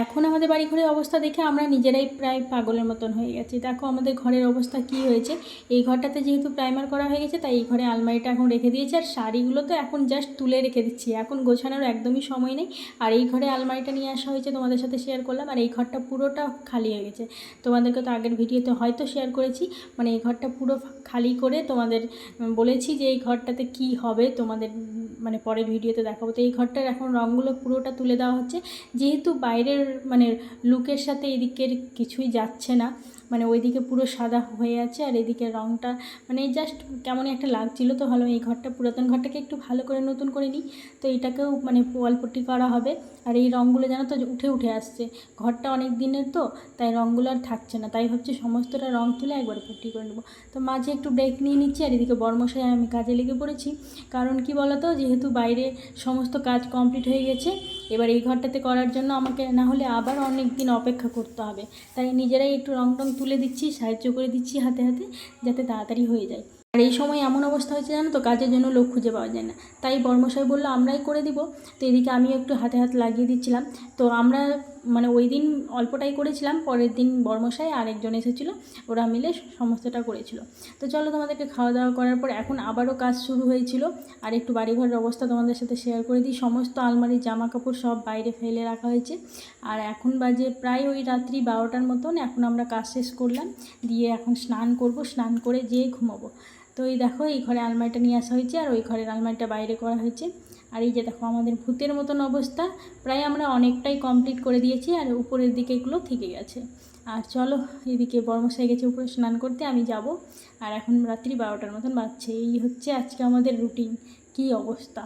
এখন আমাদের বাড়ি ঘরের অবস্থা দেখে আমরা নিজেরাই প্রায় পাগলের মতন হয়ে গেছি। দেখো আমাদের ঘরের অবস্থা কি হয়েছে। এই ঘরটাতে যেহেতু প্রাইমার করা হয়ে গেছে তাই এই ঘরে আলমারিটা এখন রেখে দিয়েছি, আর শাড়িগুলো তো এখন জাস্ট তুলে রেখে দিচ্ছি, এখন গোছানোর একদমই সময় নেই। আর এই ঘরে আলমারিটা নিয়ে আসা হয়েছে, তোমাদের সাথে শেয়ার করলাম। আর এই ঘরটা পুরোটা খালি হয়ে গেছে, তোমাদেরকে তো আগের ভিডিওতে হয়তো শেয়ার করেছি। মানে এই ঘরটা পুরো খালি করে তোমাদের বলেছি যে এই ঘরটাতে কি হবে তোমাদের মানে পরের ভিডিওতে দেখাবো। তো এই ঘরটার এখন রঙগুলো পুরোটা তুলে দেওয়া হচ্ছে, যেহেতু বাইরের মানে লুকের সাথে এদিকের কিছুই যাচ্ছে না। মানে ওইদিকে পুরো সাদা হয়ে আছে আর এদিকে রঙটা মানে জাস্ট কেমনই একটা লাগছিলো। তো ভালো এই ঘরটা পুরাতন ঘরটাকে একটু ভালো করে নতুন করে নিই, তো এটাকেও মানে ওয়ালপট্টি করা হবে। আর এই রঙগুলো জানো তো উঠে উঠে আসছে, ঘরটা অনেক দিনের তো তাই রঙগুলো আর থাকছে না, তাই ভাবছি সমস্তটা রঙ তুলে একবার পট্টি করে নেবো। তো মাঝে একটু ব্রেক নিয়ে নিচ্ছি, আর এদিকে বর্মশাই আমি কাজে লেগে পড়েছি। কারণ কি বলতো, যেহেতু বাইরে সমস্ত কাজ কমপ্লিট হয়ে গেছে, এবার এই ঘরটাতে করার জন্য আমাকে না হলে আবার অনেক দিন অপেক্ষা করতে হবে। তাই নিজেরাই একটু রং টং তুলে দিচ্ছি, সাহায্য করে দিচ্ছি হাতে হাতে, যাতে তাড়াতাড়ি হয়ে যায়। আর এই সময় এমন অবস্থা হয়েছে জানো তো, কাজের জন্য লোক খুঁজে পাওয়া যায় না, তাই বর্মশাই বললো আমরাই করে দিব। তো এদিকে আমিও একটু হাতে হাত লাগিয়ে দিচ্ছিলাম। তো আমরা মানে ওই দিন অল্পটাই করেছিলাম, পরের দিন বর্মশাই আরেকজন এসেছিলো, ওরা মিলে সমস্তটা করেছিল। তো চলো তোমাদেরকে খাওয়া দাওয়া করার পর এখন আবারও কাজ শুরু হয়েছিল। আর একটু বাড়িঘরের অবস্থা তোমাদের সাথে শেয়ার করে দিই। সমস্ত আলমারির জামা কাপড় সব বাইরে ফেলে রাখা হয়েছে। আর এখন বাজে প্রায় ওই রাত্রি 12টার মতন। এখন আমরা কাজ শেষ করলাম, দিয়ে এখন স্নান করব, স্নান করে যেয়ে ঘুমাবো। তো এই দেখো এই ঘরে আলমারিটা নিয়ে আসা হয়েছে, আর ওই ঘরের আলমারিটা বাইরে করা হয়েছে। আর এই যে দেখো আমাদের ভূতের মতন অবস্থা, প্রায় আমরা অনেকটাই কমপ্লিট করে দিয়েছি, আর উপরের দিকে এগুলো থেকে গেছে। আর চলো এদিকে বর্মশাই গেছে উপরে স্নান করতে, আমি যাব। আর এখন রাত্রি 12টার মতন বাজছে। এই হচ্ছে আজকে আমাদের রুটিন, কী অবস্থা।